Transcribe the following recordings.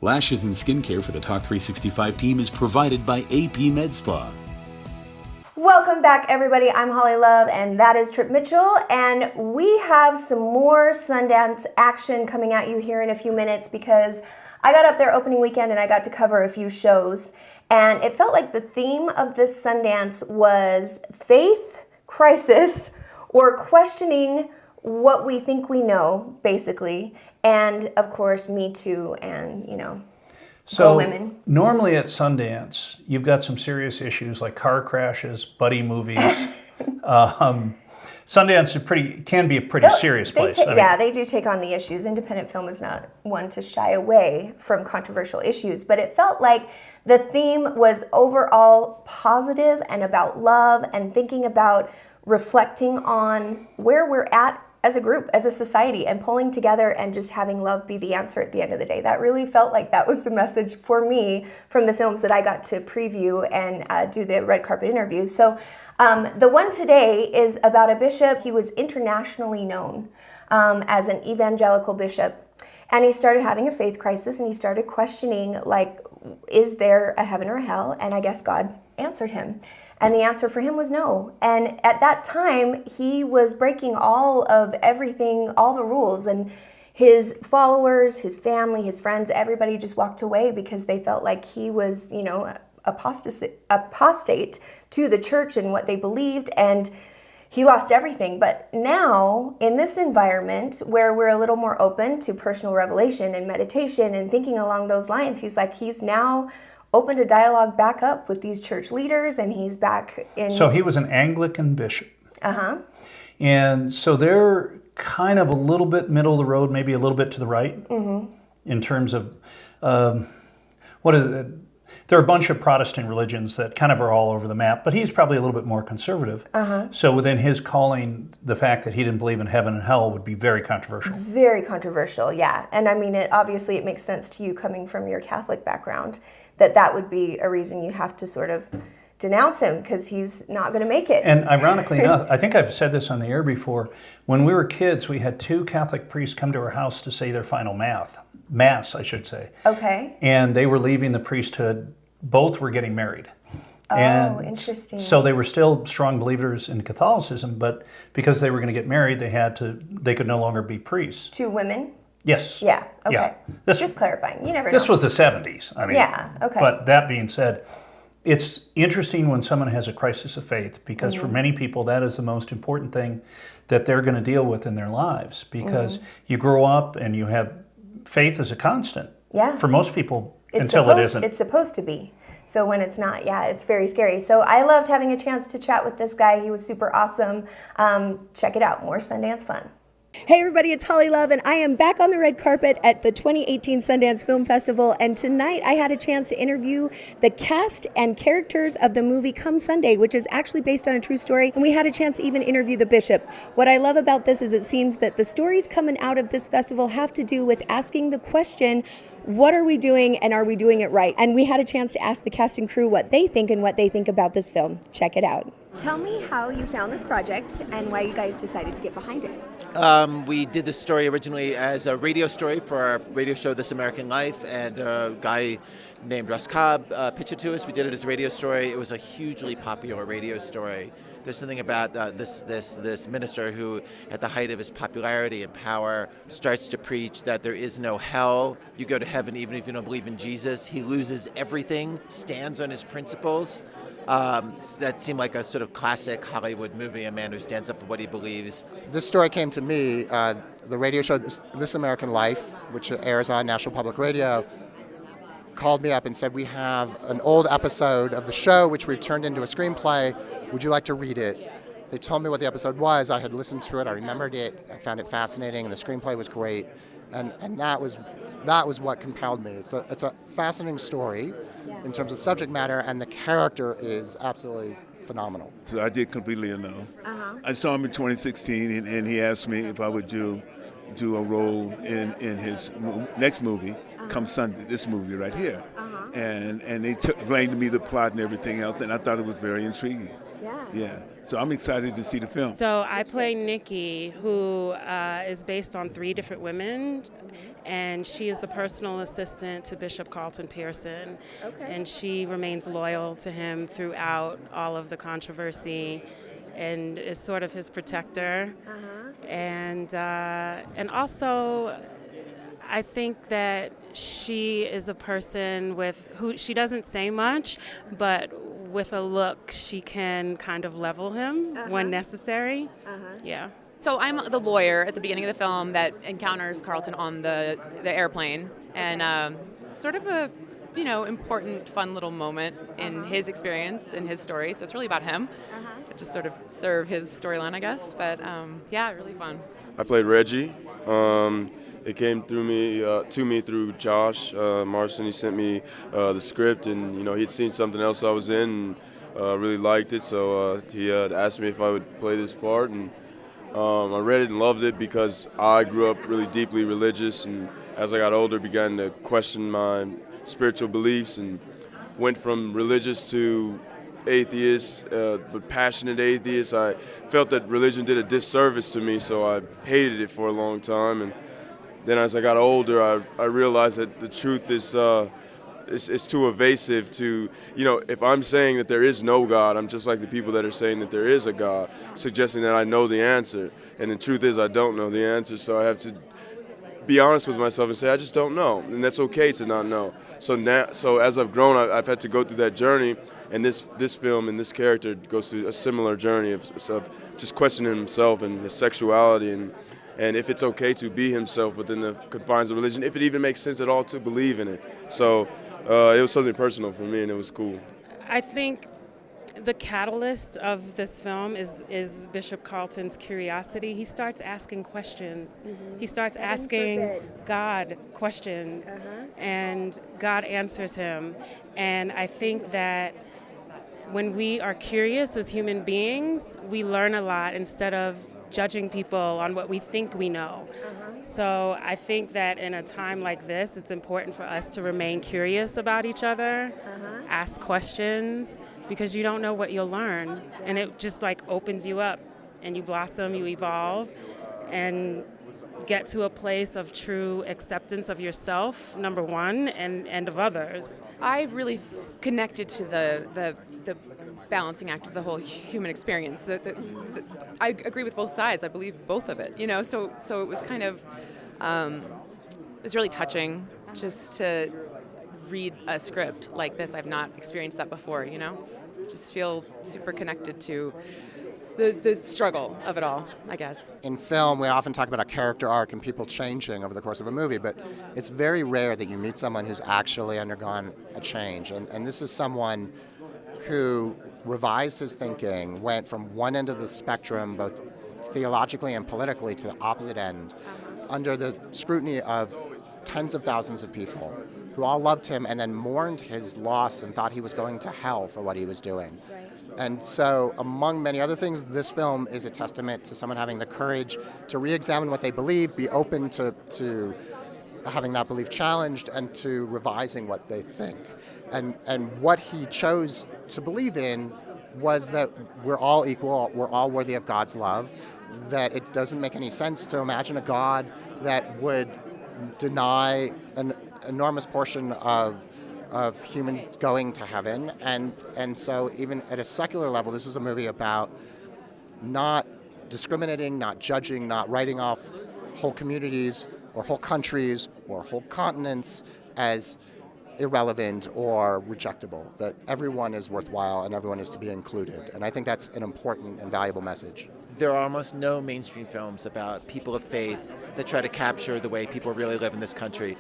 Lashes and skincare for the Talk 365 team is provided by AP Med Spa. Welcome back, everybody. I'm Holly Love, and that is Trip Mitchell, and we have some more Sundance action coming at you here in a few minutes because I got up there opening weekend and I got to cover a few shows, and it felt like the theme of this Sundance was faith, crisis, or questioning what we think we know, basically, and of course, Me Too and, So women. normally at Sundance, you've got some serious issues like car crashes, buddy movies. Sundance can be a pretty serious place. They do take on the issues. Independent film is not one to shy away from controversial issues, but it felt like the theme was overall positive and about love and thinking about reflecting on where we're at as a group, as a society, and pulling together and just having love be the answer at the end of the day. That really felt like that was the message for me from the films that I got to preview and do the red carpet interviews. So the one today is about a bishop. He was internationally known as an evangelical bishop. And he started having a faith crisis and he started questioning, like, is there a heaven or a hell? And I guess God answered him. And the answer for him was no. And at that time, he was breaking all of everything, all the rules. And his followers, his family, his friends, everybody just walked away because they felt like he was, apostate to the church and what they believed. And he lost everything. But now, in this environment where we're a little more open to personal revelation and meditation and thinking along those lines, he's now opened a dialogue back up with these church leaders, and he's back in... So he was an Anglican bishop. Uh-huh. And so they're kind of a little bit middle of the road, maybe a little bit to the right, in terms of, what is it? There are a bunch of Protestant religions that kind of are all over the map, but he's probably a little bit more conservative. So within his calling, the fact that he didn't believe in heaven and hell would be very controversial. Very controversial, yeah. And I mean, obviously it makes sense to you coming from your Catholic background that would be a reason you have to sort of denounce him because he's not going to make it. And ironically enough, I think I've said this on the air before, when we were kids, we had 2 Catholic priests come to our house to say their final mass, I should say. Okay. And they were leaving the priesthood. Both were getting married. Oh, interesting. So they were still strong believers in Catholicism, but because they were going to get married, they could no longer be priests. 2 women? Yes. Yeah, okay. Yeah. Just clarifying. You never know. This was the 70s. I mean, yeah, okay. But that being said, it's interesting when someone has a crisis of faith because for many people, that is the most important thing that they're going to deal with in their lives because you grow up and you have faith as a constant. Yeah. For most people, until it isn't. It's supposed to be. So when it's not, it's very scary. So I loved having a chance to chat with this guy. He was super awesome. Check it out. More Sundance fun. Hey everybody, it's Holly Love, and I am back on the red carpet at the 2018 Sundance Film Festival, and tonight I had a chance to interview the cast and characters of the movie Come Sunday, which is actually based on a true story, and we had a chance to even interview the bishop. What I love about this is it seems that the stories coming out of this festival have to do with asking the question, what are we doing and are we doing it right? And we had a chance to ask the cast and crew what they think and what they think about this film. Check it out. Tell me how you found this project and why you guys decided to get behind it. We did this story originally as a radio story for our radio show This American Life, and a guy named Russ Cobb pitched it to us. We did it as a radio story. It was a hugely popular radio story. There's something about this minister who, at the height of his popularity and power, starts to preach that there is no hell. You go to heaven even if you don't believe in Jesus. He loses everything, stands on his principles. That seemed like a sort of classic Hollywood movie, a man who stands up for what he believes. This story came to me, the radio show This American Life, which airs on National Public Radio, called me up and said, we have an old episode of the show which we've turned into a screenplay. Would you like to read it? They told me what the episode was. I had listened to it. I remembered it. I found it fascinating, and the screenplay was great. And that was what compelled me. It's a fascinating story in terms of subject matter, and the character is absolutely phenomenal. So I did Completely Unknown. I saw him in 2016, and he asked me if I would do a role in his next movie, Come Sunday, this movie right here. And they explained to me the plot and everything else, and I thought it was very intriguing. Yeah, Yeah. So I'm excited to see the film. So I play Nikki, who is based on 3 different women, and she is the personal assistant to Bishop Carlton Pearson. Okay. And she remains loyal to him throughout all of the controversy, and is sort of his protector. And also, I think that she is a person who she doesn't say much, but with a look she can kind of level him when necessary. Yeah. So I'm the lawyer at the beginning of the film that encounters Carlton on the airplane, and sort of a important, fun little moment in his experience, in his story. So it's really about him. Just sort of serve his storyline, I guess. But yeah, really fun. I played Reggie. It came through me to me through Josh Marston. He sent me the script, and he had seen something else I was in, and really liked it. So he asked me if I would play this part, and I read it and loved it because I grew up really deeply religious, and as I got older, began to question my spiritual beliefs, and went from religious to atheist, but passionate atheist. I felt that religion did a disservice to me, so I hated it for a long time. And then as I got older, I realized that the truth is too evasive to, if I'm saying that there is no God, I'm just like the people that are saying that there is a God, suggesting that I know the answer. And the truth is I don't know the answer, so I have to be honest with myself and say I just don't know, and that's okay to not know. So as I've grown, I've had to go through that journey, and this film and this character goes through a similar journey of just questioning himself and his sexuality, and if it's okay to be himself within the confines of religion, if it even makes sense at all to believe in it. So it was something personal for me, and it was cool. I think the catalyst of this film is Bishop Carlton's curiosity. He starts asking questions. He starts asking God questions, and God answers him. And I think that when we are curious as human beings, we learn a lot instead of judging people on what we think we know. So I think that in a time like this, it's important for us to remain curious about each other, ask questions, because you don't know what you'll learn. And it just opens you up, and you blossom, you evolve, and get to a place of true acceptance of yourself, number one, and of others. I really connected to the balancing act of the whole human experience. I agree with both sides. I believe both of it. So it was kind of it was really touching just to read a script like this. I've not experienced that before. Just feel super connected to the struggle of it all, I guess. In film, we often talk about a character arc and people changing over the course of a movie, but it's very rare that you meet someone who's actually undergone a change. And this is someone who revised his thinking, went from one end of the spectrum, both theologically and politically, to the opposite end, under the scrutiny of tens of thousands of people who all loved him and then mourned his loss and thought he was going to hell for what he was doing. And so, among many other things, this film is a testament to someone having the courage to re-examine what they believe, be open to having that belief challenged, and to revising what they think. And what he chose to believe in was that we're all equal, we're all worthy of God's love, that it doesn't make any sense to imagine a God that would deny an enormous portion of humans going to heaven. And so even at a secular level, this is a movie about not discriminating, not judging, not writing off whole communities or whole countries or whole continents as irrelevant or rejectable, that everyone is worthwhile and everyone is to be included. And I think that's an important and valuable message. There are almost no mainstream films about people of faith that try to capture the way people really live in this country.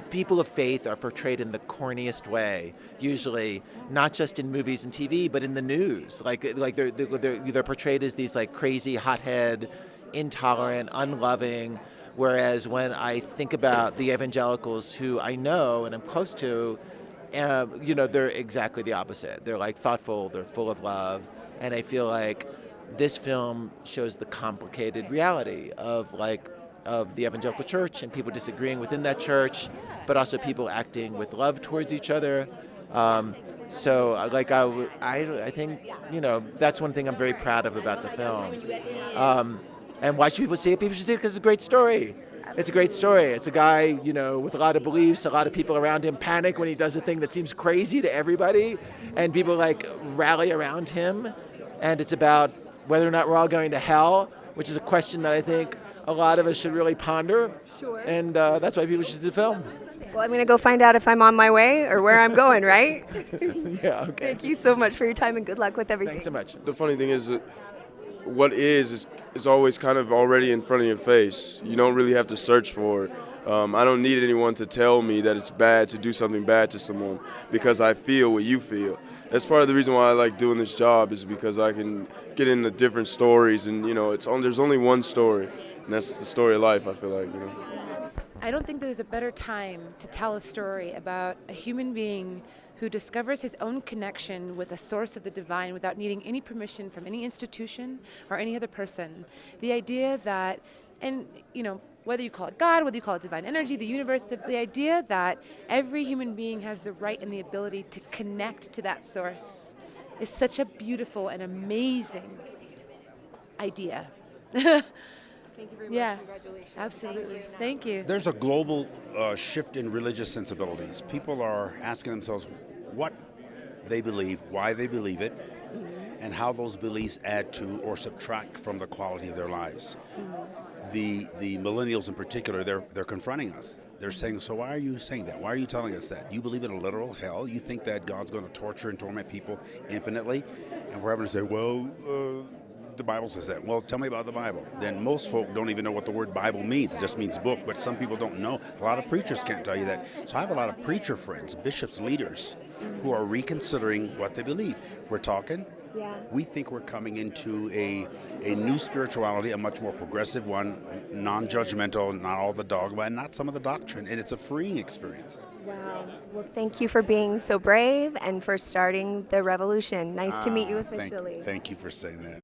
People of faith are portrayed in the corniest way, usually not just in movies and TV, but in the news. Like they're portrayed as these crazy hothead, intolerant, unloving. Whereas when I think about the evangelicals who I know and I'm close to, they're exactly the opposite. They're thoughtful, they're full of love, and I feel like this film shows the complicated reality of the evangelical church and people disagreeing within that church, but also people acting with love towards each other. So, I think, that's one thing I'm very proud of about the film. And why should people see it? People should see it because it's a great story. It's a great story. It's a guy, with a lot of beliefs. A lot of people around him panic when he does a thing that seems crazy to everybody, and people rally around him. And it's about whether or not we're all going to hell, which is a question that I think a lot of us should really ponder. Sure. And that's why people should see the film. Well, I'm going to go find out if I'm on my way or where I'm going, right? Yeah, okay. Thank you so much for your time and good luck with everything. Thanks so much. The funny thing is that what is always kind of already in front of your face. You don't really have to search for it. I don't need anyone to tell me that it's bad to do something bad to someone because I feel what you feel. That's part of the reason why I like doing this job, is because I can get into different stories, and there's only one story, and that's the story of life. I feel like. I don't think there's a better time to tell a story about a human being who discovers his own connection with a source of the divine without needing any permission from any institution or any other person. The idea that, and whether you call it God, whether you call it divine energy, the universe, the idea that every human being has the right and the ability to connect to that source is such a beautiful and amazing idea. Thank you very much. Yeah, congratulations. Absolutely. Thank you. There's a global shift in religious sensibilities. People are asking themselves what they believe, why they believe it, and how those beliefs add to or subtract from the quality of their lives. The millennials in particular, they're confronting us. They're saying, so why are you saying that? Why are you telling us that? You believe in a literal hell? You think that God's going to torture and torment people infinitely? And we're having to say, well, the Bible says that. Well, tell me about the Bible. Then most folk don't even know what the word Bible means. It just means book, but some people don't know. A lot of preachers can't tell you that. So I have a lot of preacher friends, bishops, leaders, who are reconsidering what they believe. We're talking. Yeah. We think we're coming into a new spirituality, a much more progressive one, non-judgmental, not all the dogma, and not some of the doctrine, and it's a freeing experience. Wow. Well, thank you for being so brave and for starting the revolution. Nice to meet you officially. Thank you for saying that.